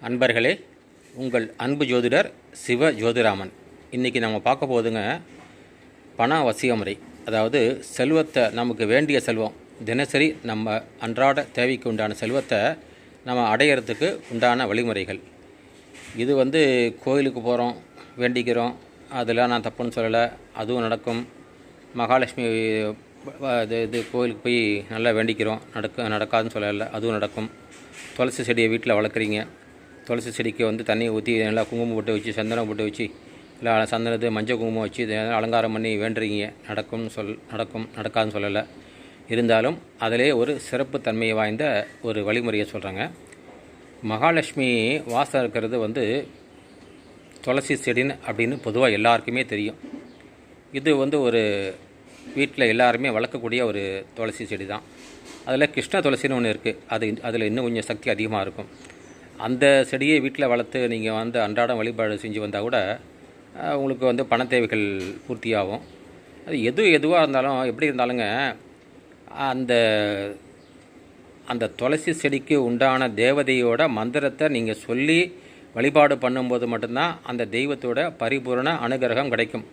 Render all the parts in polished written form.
அன்பர்களே, உங்கள் அன்பு ஜோதிடர் சிவ ஜோதிராமன். இன்றைக்கி நம்ம பார்க்க போதுங்க பண வசிய முறை. அதாவது செல்வத்தை, நமக்கு வேண்டிய செல்வம், தினசரி நம்ம அன்றாட தேவைக்கு உண்டான செல்வத்தை நம்ம அடையிறதுக்கு உண்டான வழிமுறைகள். இது கோயிலுக்கு போகிறோம், வேண்டிக்கிறோம், அதெல்லாம் நான் தப்புன்னு சொல்லலை, அதுவும் நடக்கும். மகாலட்சுமி இது கோயிலுக்கு போய் நல்லா வேண்டிக்கிறோம், நடக்காதுன்னு சொல்லலை, அதுவும் நடக்கும். துளசி செடியை வீட்டில் வளர்க்குறீங்க, துளசி செடிக்கு தண்ணியை ஊற்றி நல்லா குங்குமம் போட்டு வச்சு, சந்தனம் போட்டு வச்சு, இல்லை சந்தனத்து மஞ்சள் குங்குமம் வச்சு அலங்காரம் பண்ணி வேண்டுறீங்க, நடக்கும், நடக்காதுன்னு சொல்லலை. இருந்தாலும் அதிலே ஒரு சிறப்பு தன்மை வாய்ந்த ஒரு வழிமுறையை சொல்கிறாங்க. மகாலட்சுமி வாசம் இருக்கிறது துளசி செடின்னு அப்படின்னு பொதுவாக எல்லாருக்குமே தெரியும். இது ஒரு வீட்டில் எல்லாருமே வளர்க்கக்கூடிய ஒரு துளசி செடி தான். அதில் கிருஷ்ண துளசின்னு ஒன்று இருக்குது. அதில் இன்னும் கொஞ்சம் சக்தி அதிகமாக இருக்கும். அந்த செடியை வீட்டில் வளர்த்து நீங்கள் அன்றாடம் வழிபாடு செஞ்சு வந்தால் கூட உங்களுக்கு பண தேவைகள் பூர்த்தியாகும். அது எதுவாக இருந்தாலும், எப்படி இருந்தாலுங்க, அந்த துளசி செடிக்கு உண்டான தேவதையோட மந்திரத்தை நீங்கள் சொல்லி வழிபாடு பண்ணும்போது மட்டும்தான் அந்த தெய்வத்தோட பரிபூரண அனுகிரகம் கிடைக்கும்.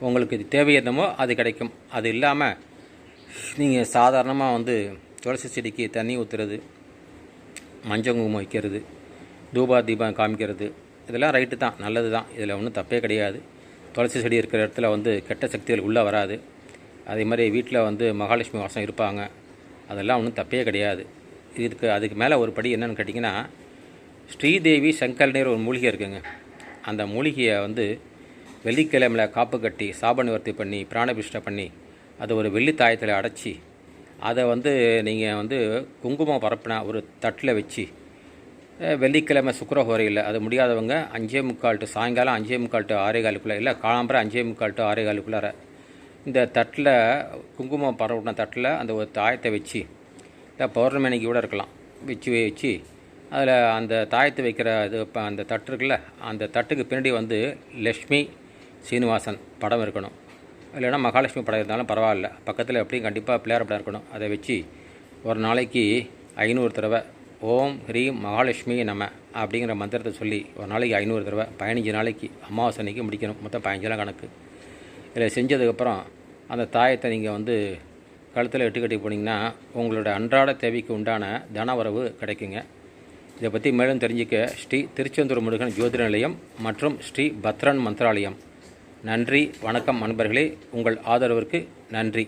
உங்களுக்கு தேவை என்னமோ அது கிடைக்கும். அது இல்லாமல் நீங்கள் சாதாரணமாக துளசி செடிக்கு தண்ணி ஊற்றுறது, மஞ்சள் குங்குமம் வைக்கிறது, தீபம் காமிக்கிறது, இதெல்லாம் ரைட்டு தான், நல்லது தான். இதில் ஒன்றும் தப்பே கிடையாது. துளசி செடி இருக்கிற இடத்துல கெட்ட சக்திகள் உள்ளே வராது. அதே மாதிரி வீட்டில் மகாலட்சுமி வாசம் இருப்பாங்க, அதெல்லாம் ஒன்றும் தப்பே கிடையாது. அதுக்கு மேலே ஒரு படி என்னென்னு கேட்டிங்கன்னா, ஸ்ரீதேவி சங்கல்னு ஒரு மூலிகை இருக்குங்க. அந்த மூலிகையை வெள்ளிக்கிழமையில் காப்பு கட்டி சாப நிவர்த்தி பண்ணி பிராணபிஷ்டை பண்ணி அதை ஒரு வெள்ளி தாயத்தில் அடைச்சி அதை நீங்கள் குங்குமம் பரப்பினா ஒரு தட்டில் வச்சு, வெள்ளிக்கிழமை சுக்கிரஹோரையில், அது முடியாதவங்க 5:45 டு சாயங்காலம் 5:45 டு 6:15 இல்லை காலம்பரை 5:45 டு 6:15 இந்த தட்டில் குங்குமம் பரப்பின தட்டில் அந்த ஒரு தாயத்தை வச்சு, இல்லை பௌர்ணமிக்கு கூட இருக்கலாம், வச்சு அதில் அந்த தாயத்தை வைக்கிற அந்த தட்டு இருக்குல்ல, அந்த தட்டுக்கு பின்னாடி லக்ஷ்மி சீனிவாசன் படம் இருக்கணும். இல்லைன்னா மகாலட்சுமி படம் இருந்தாலும் பரவாயில்ல, பக்கத்தில் எப்படியும் கண்டிப்பாக பிள்ளையார் படம் இருக்கணும். அதை வச்சு ஒரு நாளைக்கு 500 தடவை ஓம் ஹ்ரீம் மகாலட்சுமி நம அப்படிங்கிற மந்திரத்தை சொல்லி ஒரு நாளைக்கு 500 தடவை 15 நாளைக்கு அமாவாசை அன்றைக்கி முடிக்கணும். மொத்தம் 15 கணக்கு. இதில் செஞ்சதுக்கப்புறம் அந்த தாயத்தை நீங்கள் கழுத்தில் கட்டி போனீங்கன்னா உங்களோட அன்றாட தேவைக்கு உண்டான தனவரவு கிடைக்குங்க. இதை பற்றி மேலும் தெரிஞ்சிக்க ஸ்ரீ திருச்செந்தூர் முருகன் ஜோதிட நிலையம் மற்றும் ஸ்ரீ பத்ரன் மந்திராலயம். நன்றி, வணக்கம் அன்பர்களே. உங்கள் ஆதரவிற்கு நன்றி.